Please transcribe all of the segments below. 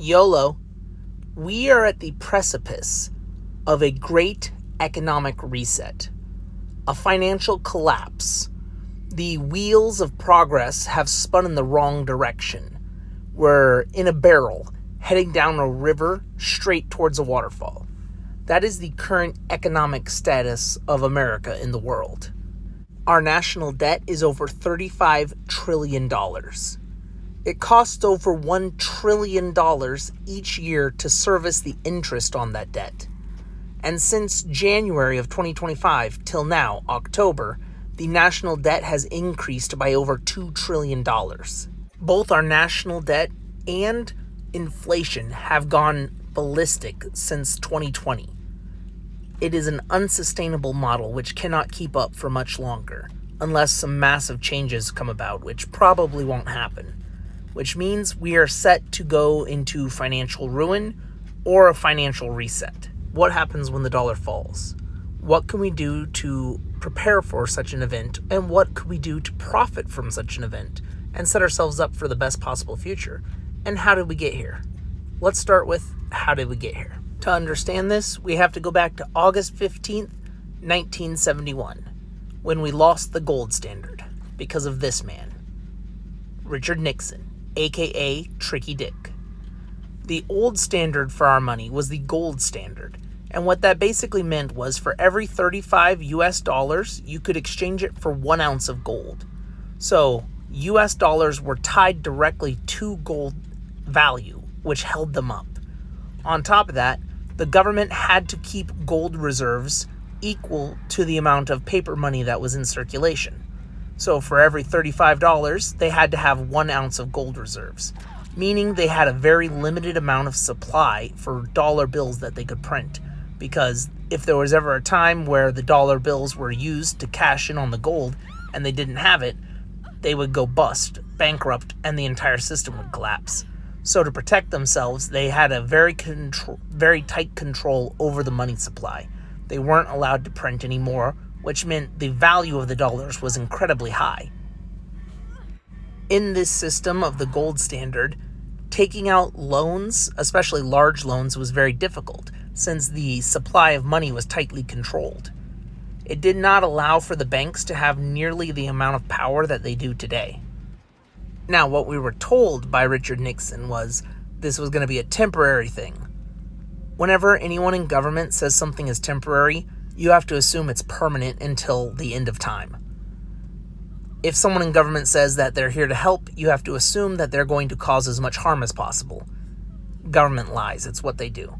YOLO, we are at the precipice of a great economic reset, a financial collapse. The wheels of progress have spun in the wrong direction. We're in a barrel, heading down a river straight towards a waterfall. That is the current economic status of America in the world. Our national debt is over $35 trillion. It costs over $1 trillion each year to service the interest on that debt. And since January of 2025 till now, October, the national debt has increased by over $2 trillion. Both our national debt and inflation have gone ballistic since 2020. It is an unsustainable model which cannot keep up for much longer, unless some massive changes come about, which probably won't happen. Which means we are set to go into financial ruin or a financial reset. What happens when the dollar falls? What can we do to prepare for such an event? And what could we do to profit from such an event and set ourselves up for the best possible future? And how did we get here? Let's start with how did we get here? To understand this, we have to go back to August 15th, 1971, when we lost the gold standard because of this man, Richard Nixon, aka Tricky Dick. The old standard for our money was the gold standard, and what that basically meant was for every 35 US dollars, you could exchange it for 1 ounce of gold. So US dollars were tied directly to gold value, which held them up. On top of that, the government had to keep gold reserves equal to the amount of paper money that was in circulation. So for every $35, they had to have 1 ounce of gold reserves, meaning they had a very limited amount of supply for dollar bills that they could print. Because if there was ever a time where the dollar bills were used to cash in on the gold and they didn't have it, they would go bust, bankrupt, and the entire system would collapse. So to protect themselves, they had a very tight control over the money supply. They weren't allowed to print anymore, which meant the value of the dollars was incredibly high. In this system of the gold standard, taking out loans, especially large loans, was very difficult since the supply of money was tightly controlled. It did not allow for the banks to have nearly the amount of power that they do today. Now, what we were told by Richard Nixon was this was going to be a temporary thing. Whenever anyone in government says something is temporary, you have to assume it's permanent until the end of time. If someone in government says that they're here to help, you have to assume that they're going to cause as much harm as possible. Government lies, it's what they do.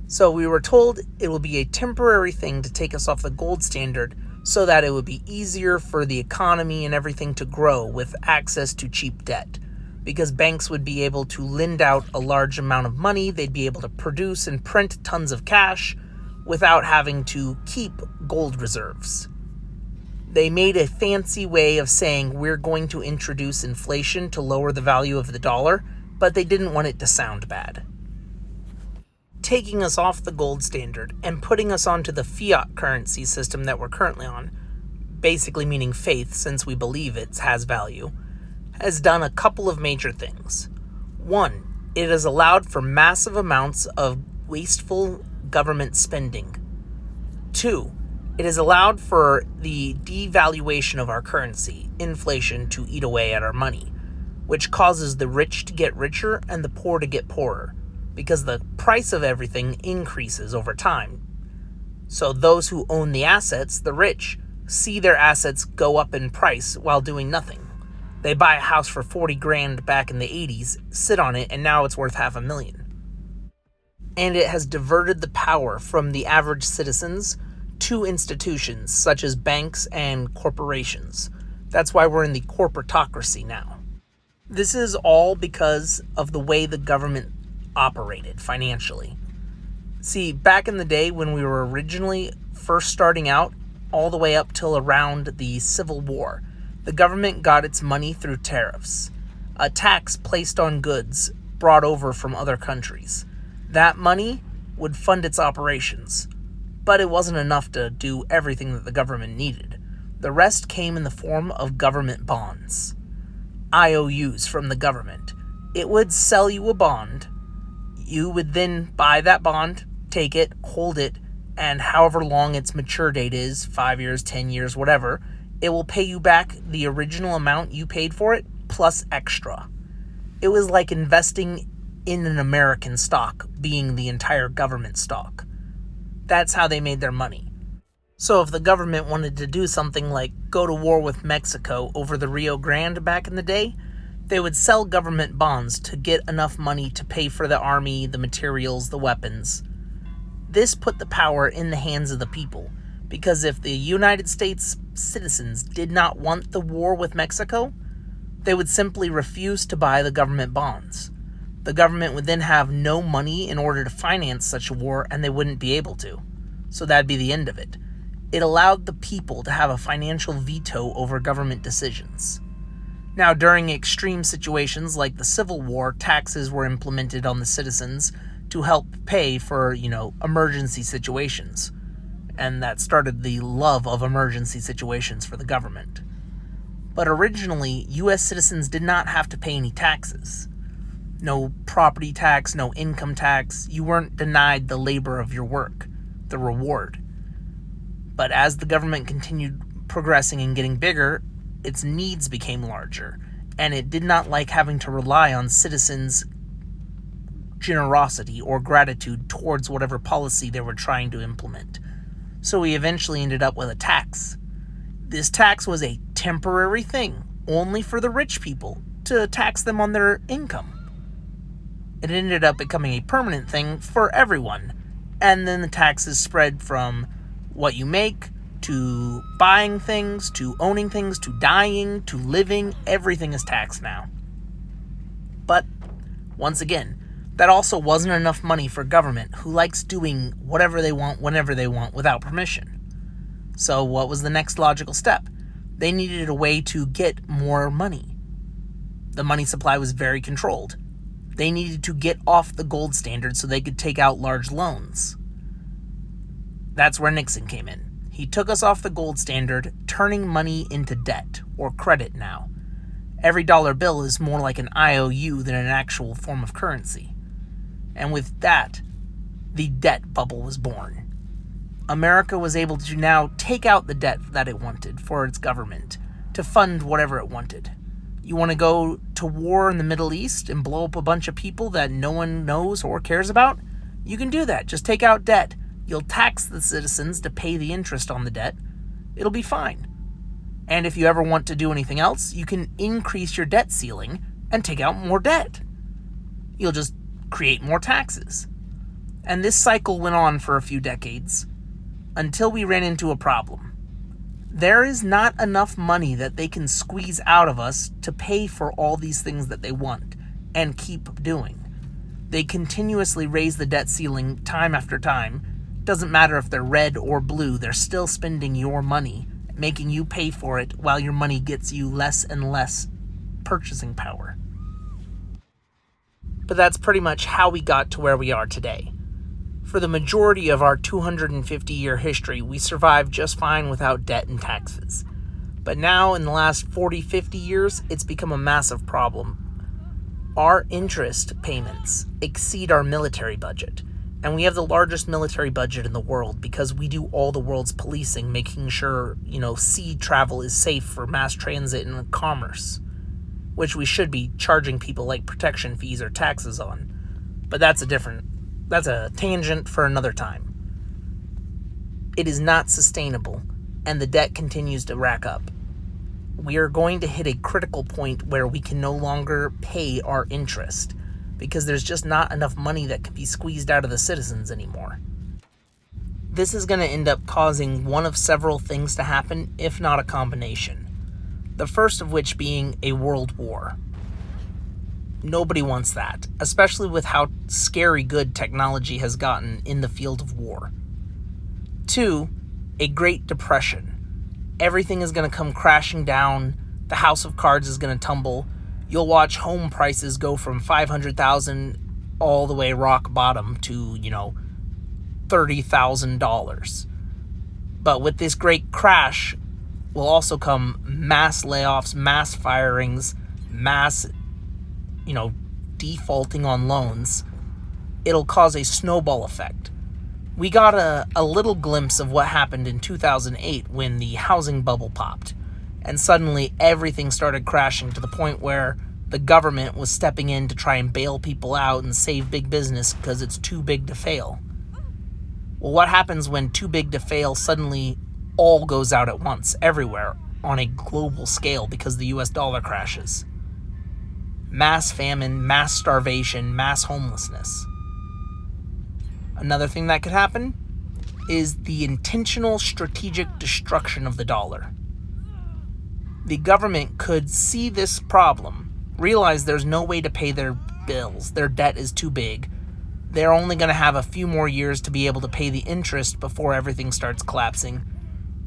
So we were told it will be a temporary thing to take us off the gold standard so that it would be easier for the economy and everything to grow with access to cheap debt. Because banks would be able to lend out a large amount of money, they'd be able to produce and print tons of cash without having to keep gold reserves. They made a fancy way of saying we're going to introduce inflation to lower the value of the dollar, but they didn't want it to sound bad. Taking us off the gold standard and putting us onto the fiat currency system that we're currently on, basically meaning faith since we believe it has value, has done a couple of major things. One, it has allowed for massive amounts of wasteful government spending. Two, it has allowed for the devaluation of our currency, inflation, to eat away at our money, which causes the rich to get richer and the poor to get poorer, because the price of everything increases over time. So those who own the assets, the rich, see their assets go up in price while doing nothing. They buy a house for $40,000 back in the 80s, sit on it, and now it's worth $500,000. And it has diverted the power from the average citizens to institutions such as banks and corporations. That's why we're in the corporatocracy now. This is all because of the way the government operated financially. See, back in the day when we were originally first starting out, all the way up till around the Civil War, the government got its money through tariffs, a tax placed on goods brought over from other countries. That money would fund its operations, but it wasn't enough to do everything that the government needed. The rest came in the form of government bonds, IOUs from the government. It would sell you a bond, You would then buy that bond, take it, hold it, and however long its mature date is, 5 years, 10 years, whatever, it will pay you back the original amount you paid for it plus extra. It was like investing in an American stock, being the entire government stock. That's how they made their money. So if the government wanted to do something like go to war with Mexico over the Rio Grande back in the day, they would sell government bonds to get enough money to pay for the army, the materials, the weapons. This put the power in the hands of the people, because if the United States citizens did not want the war with Mexico, they would simply refuse to buy the government bonds. The government would then have no money in order to finance such a war, and they wouldn't be able to. So that'd be the end of it. It allowed the people to have a financial veto over government decisions. Now, during extreme situations like the Civil War, taxes were implemented on the citizens to help pay for, emergency situations. And that started the love of emergency situations for the government. But originally, U.S. citizens did not have to pay any taxes. No property tax, no income tax. You weren't denied the labor of your work, the reward. But as the government continued progressing and getting bigger, its needs became larger, and it did not like having to rely on citizens' generosity or gratitude towards whatever policy they were trying to implement. So we eventually ended up with a tax. This tax was a temporary thing, only for the rich people, to tax them on their income. It ended up becoming a permanent thing for everyone, and then the taxes spread from what you make, to buying things, to owning things, to dying, to living. Everything is taxed now. But, once again, that also wasn't enough money for government, who likes doing whatever they want, whenever they want, without permission. So what was the next logical step? They needed a way to get more money. The money supply was very controlled. They needed to get off the gold standard so they could take out large loans. That's where Nixon came in. He took us off the gold standard, turning money into debt, or credit now. Every dollar bill is more like an IOU than an actual form of currency. And with that, the debt bubble was born. America was able to now take out the debt that it wanted for its government to fund whatever it wanted. You want to go to war in the Middle East and blow up a bunch of people that no one knows or cares about? You can do that. Just take out debt. You'll tax the citizens to pay the interest on the debt. It'll be fine. And if you ever want to do anything else, you can increase your debt ceiling and take out more debt. You'll just create more taxes. And this cycle went on for a few decades until we ran into a problem. There is not enough money that they can squeeze out of us to pay for all these things that they want and keep doing. They continuously raise the debt ceiling time after time. Doesn't matter if they're red or blue, they're still spending your money, making you pay for it while your money gets you less and less purchasing power. But that's pretty much how we got to where we are today. For the majority of our 250-year history, we survived just fine without debt and taxes. But now, in the last 40, 50 years, it's become a massive problem. Our interest payments exceed our military budget, and we have the largest military budget in the world because we do all the world's policing, making sure, sea travel is safe for mass transit and commerce, which we should be charging people like protection fees or taxes on. But that's a tangent for another time. It is not sustainable, and the debt continues to rack up. We are going to hit a critical point where we can no longer pay our interest because there's just not enough money that can be squeezed out of the citizens anymore. This is going to end up causing one of several things to happen, if not a combination. The first of which being a world war. Nobody wants that, especially with how scary good technology has gotten in the field of war. 2, a Great Depression. Everything is going to come crashing down. The house of cards is going to tumble. You'll watch home prices go from $500,000 all the way rock bottom to, $30,000. But with this great crash will also come mass layoffs, mass firings, mass defaulting on loans, it'll cause a snowball effect. We got a little glimpse of what happened in 2008 when the housing bubble popped, and suddenly everything started crashing to the point where the government was stepping in to try and bail people out and save big business because it's too big to fail. Well, what happens when too big to fail suddenly all goes out at once, everywhere, on a global scale because the US dollar crashes? Mass famine, mass starvation, mass homelessness. Another thing that could happen is the intentional strategic destruction of the dollar. The government could see this problem, realize there's no way to pay their bills, their debt is too big, they're only going to have a few more years to be able to pay the interest before everything starts collapsing.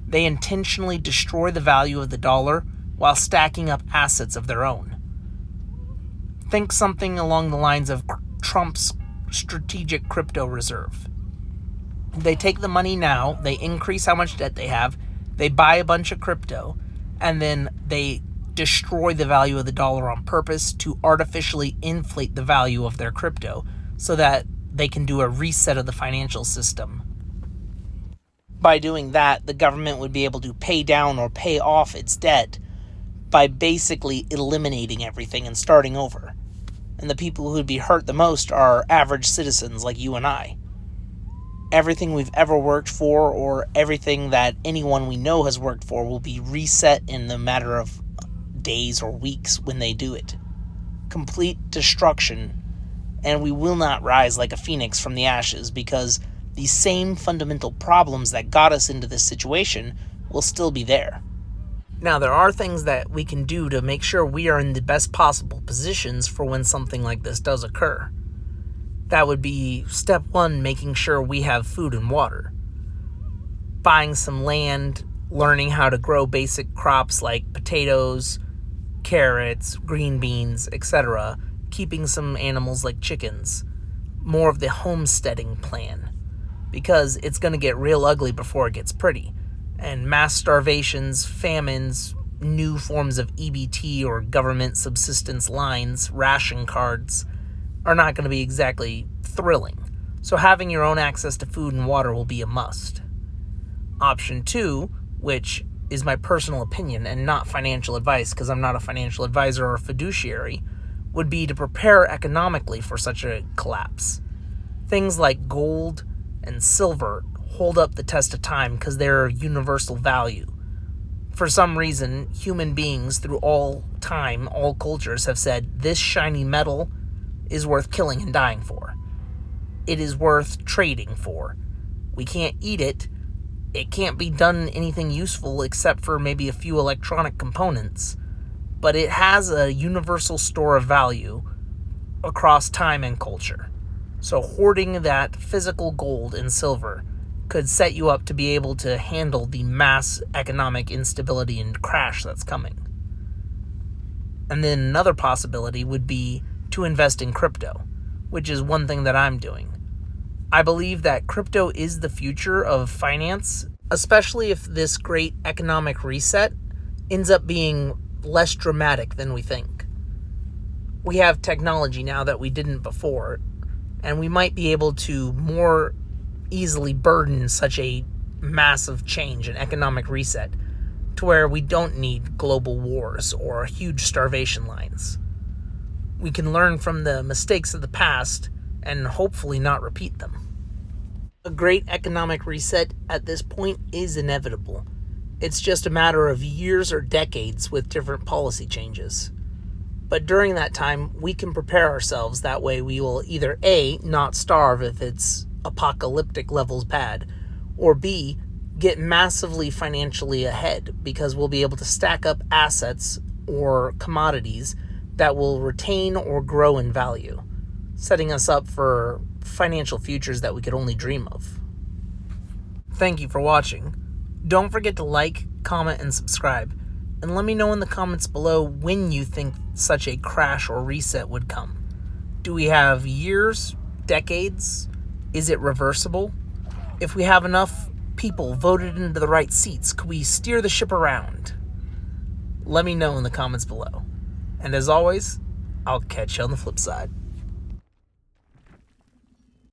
They intentionally destroy the value of the dollar while stacking up assets of their own. Think something along the lines of Trump's strategic crypto reserve. They take the money now, they increase how much debt they have, they buy a bunch of crypto, and then they destroy the value of the dollar on purpose to artificially inflate the value of their crypto so that they can do a reset of the financial system. By doing that, the government would be able to pay down or pay off its debt by basically eliminating everything and starting over. And the people who would be hurt the most are average citizens like you and I. Everything we've ever worked for, or everything that anyone we know has worked for, will be reset in the matter of days or weeks when they do it. Complete destruction, and we will not rise like a phoenix from the ashes because the same fundamental problems that got us into this situation will still be there. Now, there are things that we can do to make sure we are in the best possible positions for when something like this does occur. That would be step one, making sure we have food and water. Buying some land, learning how to grow basic crops like potatoes, carrots, green beans, etc. Keeping some animals like chickens. More of the homesteading plan. Because it's going to get real ugly before it gets pretty. And mass starvations, famines, new forms of EBT or government subsistence lines, ration cards, are not going to be exactly thrilling. So having your own access to food and water will be a must. Option 2, which is my personal opinion and not financial advice because I'm not a financial advisor or fiduciary, would be to prepare economically for such a collapse. Things like gold and silver hold up the test of time because they're universal value. For some reason, human beings through all time, all cultures have said this shiny metal is worth killing and dying for. It is worth trading for. We can't eat it. It can't be done anything useful except for maybe a few electronic components. But it has a universal store of value across time and culture. So hoarding that physical gold and silver could set you up to be able to handle the mass economic instability and crash that's coming. And then another possibility would be to invest in crypto, which is one thing that I'm doing. I believe that crypto is the future of finance, especially if this great economic reset ends up being less dramatic than we think. We have technology now that we didn't before, and we might be able to more easily burden such a massive change and economic reset to where we don't need global wars or huge starvation lines. We can learn from the mistakes of the past and hopefully not repeat them. A great economic reset at this point is inevitable. It's just a matter of years or decades with different policy changes. But during that time, we can prepare ourselves. That way we will either A, not starve if it's apocalyptic levels bad, or B, get massively financially ahead because we'll be able to stack up assets or commodities that will retain or grow in value, setting us up for financial futures that we could only dream of. Thank you for watching. Don't forget to like, comment, and subscribe, and let me know in the comments below when you think such a crash or reset would come. Do we have years, decades? Is it reversible? If we have enough people voted into the right seats, could we steer the ship around? Let me know in the comments below. And as always, I'll catch you on the flip side.